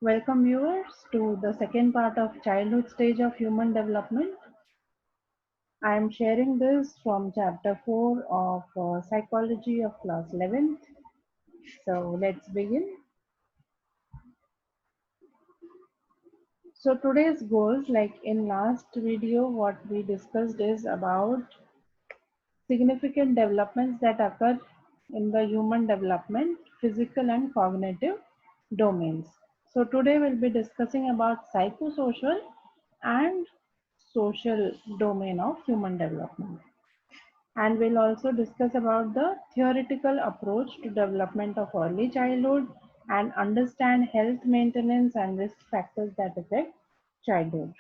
Welcome viewers to the second part of childhood stage of human development. I am sharing this from chapter 4 of psychology of class 11th. So let's begin. So today's goals, like in last video, what we discussed is about significant developments that occur in the human development, physical and cognitive domains. So today we'll be discussing about psychosocial and social domain of human development. And we'll also discuss about the theoretical approach to development of early childhood and understand health maintenance and risk factors that affect childhood.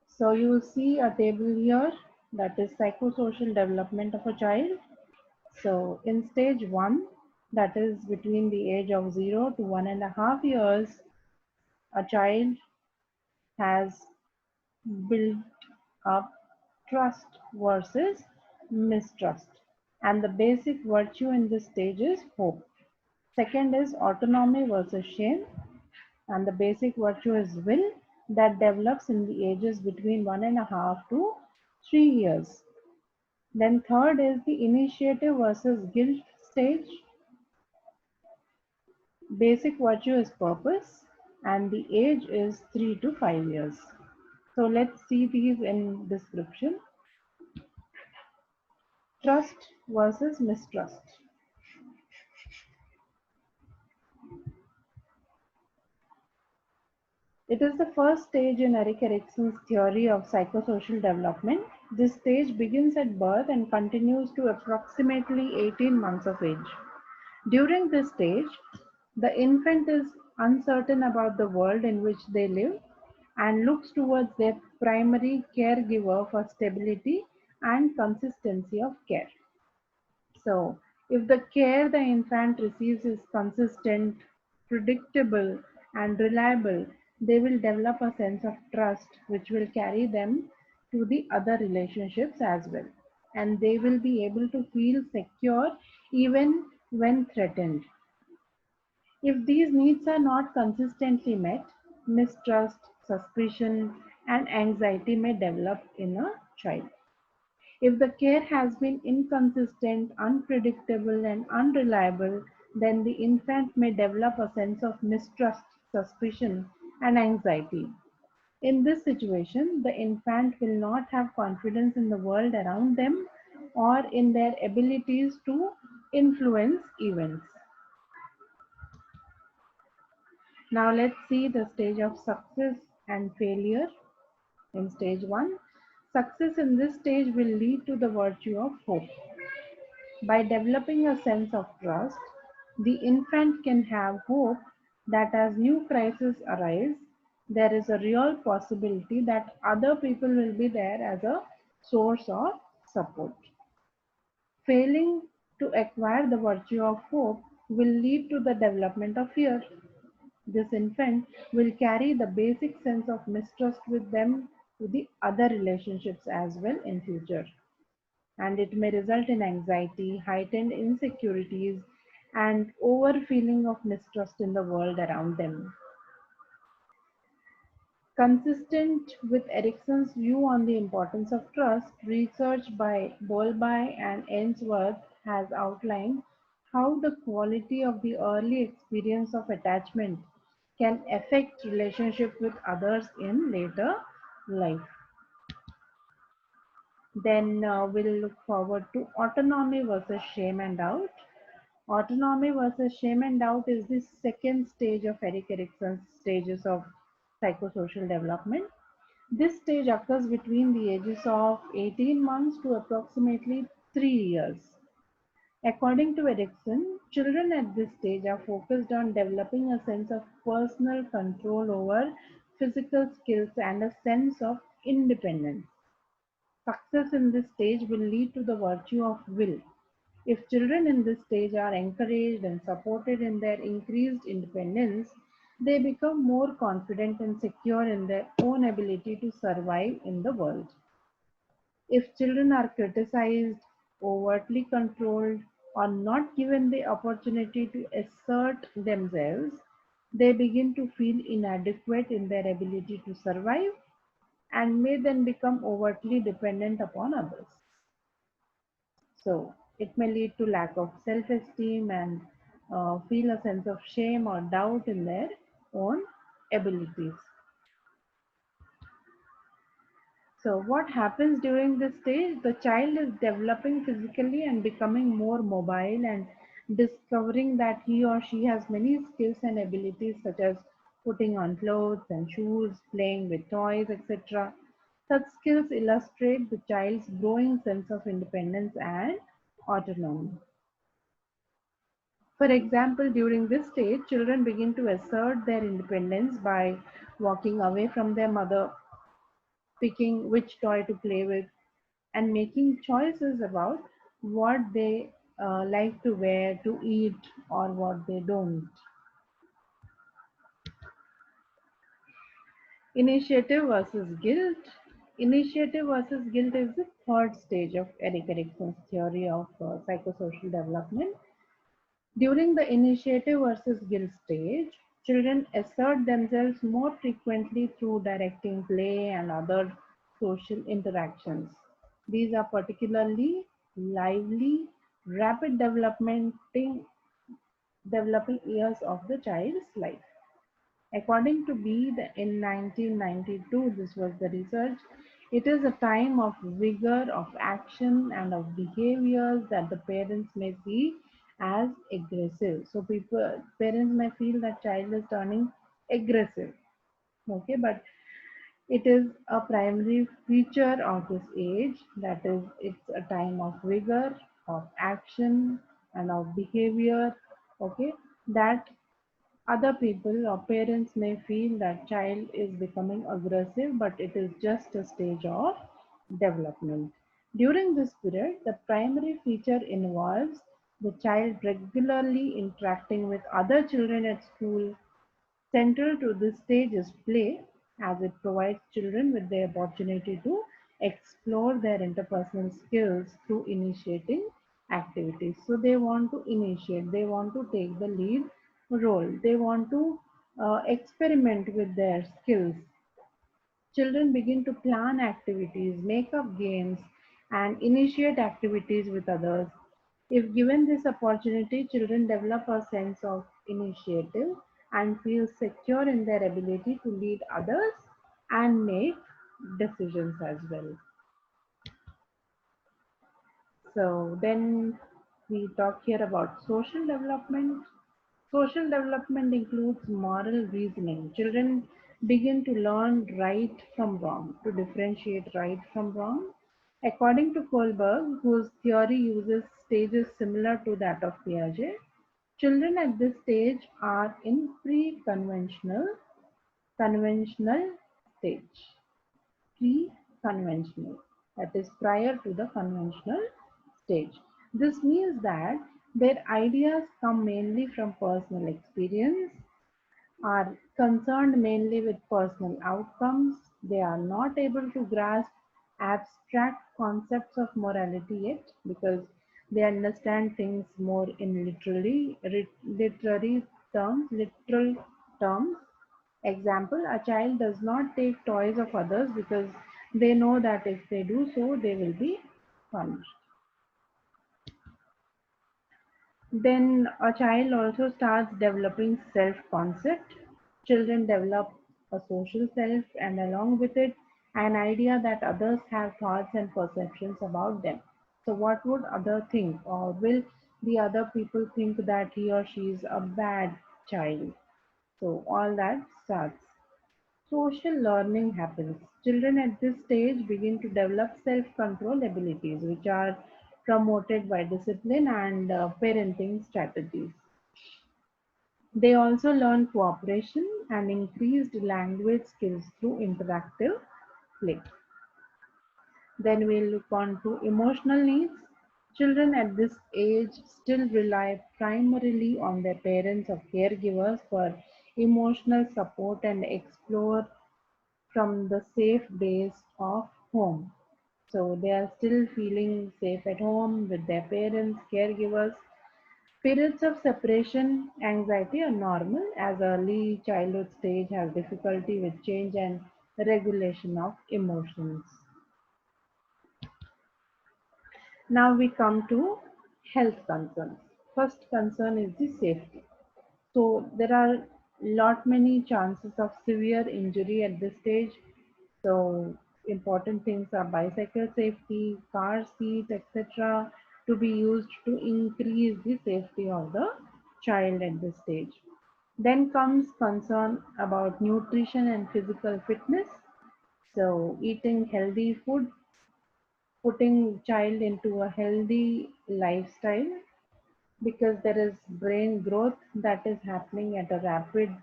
So you see a table here that is psychosocial development of a child. So in stage 1, that is between the age of 0 to 1.5 years, a child has built up trust versus mistrust. And the basic virtue in this stage is hope. Second is autonomy versus shame. And the basic virtue is will that develops in the ages between 1.5 to 3 years. Then third is the initiative versus guilt stage. Basic virtue is purpose and the age is 3 to 5 years. So let's see these in description. Trust versus mistrust. It is the first stage in Erik Erikson's theory of psychosocial development. This stage begins at birth and continues to approximately 18 months of age. During this stage, the infant is uncertain about the world in which they live and looks towards their primary caregiver for stability and consistency of care. So, if the care the infant receives is consistent, predictable, and reliable, they will develop a sense of trust which will carry them to the other relationships as well. And they will be able to feel secure even when threatened. If these needs are not consistently met, mistrust, suspicion, and anxiety may develop in a child. If the care has been inconsistent, unpredictable, and unreliable, then the infant may develop a sense of mistrust, suspicion, and anxiety. In this situation, the infant will not have confidence in the world around them or in their abilities to influence events. Now let's see the stage of success and failure in stage 1. Success in this stage will lead to the virtue of hope. By developing a sense of trust, the infant can have hope that as new crises arise, there is a real possibility that other people will be there as a source of support. Failing to acquire the virtue of hope will lead to the development of fear. This infant will carry the basic sense of mistrust with them to the other relationships as well in future. And it may result in anxiety, heightened insecurities, and over-feeling of mistrust in the world around them. Consistent with Erikson's view on the importance of trust, research by Bowlby and Ainsworth has outlined how the quality of the early experience of attachment can affect relationship with others in later life. Then we'll look forward to autonomy versus shame and doubt. Autonomy versus shame and doubt is the second stage of Erik Erikson's stages of psychosocial development. This stage occurs between the ages of 18 months to approximately 3 years. According to Erikson, children at this stage are focused on developing a sense of personal control over physical skills and a sense of independence. Success in this stage will lead to the virtue of will. If children in this stage are encouraged and supported in their increased independence, they become more confident and secure in their own ability to survive in the world. If children are criticized, overtly controlled, or not given the opportunity to assert themselves, they begin to feel inadequate in their ability to survive and may then become overtly dependent upon others. So it may lead to lack of self-esteem and feel a sense of shame or doubt in their own abilities. So what happens during this stage? The child is developing physically and becoming more mobile and discovering that he or she has many skills and abilities such as putting on clothes and shoes, playing with toys, etc. Such skills illustrate the child's growing sense of independence and autonomy. For example, during this stage, children begin to assert their independence by walking away from their mother, picking which toy to play with, and making choices about what they like to wear, to eat, or what they don't. Initiative versus guilt. Initiative versus guilt is the third stage of Erik Erikson's theory of psychosocial development. During the initiative versus guilt stage, children assert themselves more frequently through directing play and other social interactions. These are particularly lively, rapid developing years of the child's life. According to Bede in 1992, this was the research, it is a time of vigor, of action, and of behaviors that the parents may see as aggressive. So parents may feel that child is turning aggressive. Okay, but it is a primary feature of this age, that is, it's a time of vigor, of action, and of behavior. Okay, that other people or parents may feel that child is becoming aggressive, but it is just a stage of development. During this period, the primary feature involves the child regularly interacting with other children at school. Central to this stage is play, as it provides children with the opportunity to explore their interpersonal skills through initiating activities. So they want to initiate, they want to take the lead role, they want to experiment with their skills. Children begin to plan activities, make up games, and initiate activities with others. If given this opportunity, children develop a sense of initiative and feel secure in their ability to lead others and make decisions as well. So then we talk here about social development. Social development includes moral reasoning. Children begin to learn right from wrong, to differentiate right from wrong. According to Kohlberg, whose theory uses stages similar to that of Piaget, children at this stage are in conventional stage. Pre-conventional, that is prior to the conventional stage. This means that their ideas come mainly from personal experience, are concerned mainly with personal outcomes. They are not able to grasp abstract concepts of morality yet because they understand things more in literal terms. Example, a child does not take toys of others because they know that if they do so, they will be punished. Then a child also starts developing self-concept. Children develop a social self and along with it an idea that others have thoughts and perceptions about them. So what would other think, or will the other people think that he or she is a bad child? So all that starts. Social learning happens. Children at this stage begin to develop self-control abilities, which are promoted by discipline and parenting strategies. They also learn cooperation and increased language skills through interactive play. Then we'll look on to emotional needs. Children at this age still rely primarily on their parents or caregivers for emotional support and explore from the safe base of home. So they are still feeling safe at home with their parents, caregivers. Periods of separation anxiety are normal as early childhood stage has difficulty with change and regulation of emotions. Now we come to health concerns. First concern is the safety. So there are lot many chances of severe injury at this stage. So important things are bicycle safety, car seats, etc. to be used to increase the safety of the child at this stage. Then comes concern about nutrition and physical fitness. So eating healthy food, putting child into a healthy lifestyle because there is brain growth that is happening at a rapid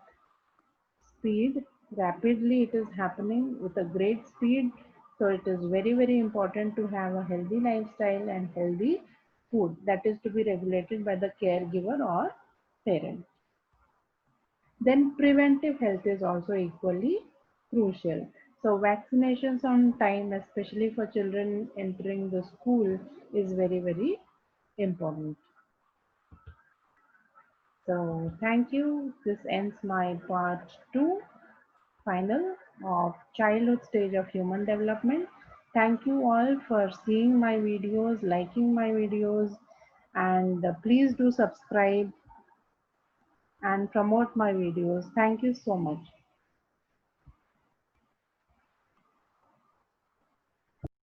speed. Rapidly it is happening with a great speed. So it is very, very important to have a healthy lifestyle and healthy food that is to be regulated by the caregiver or parent. Then preventive health is also equally crucial. So vaccinations on time, especially for children entering the school, is very, very important. So thank you. This ends my part 2 final of childhood stage of human development. Thank you all for seeing my videos, liking my videos, and please do subscribe and promote my videos. Thank you so much.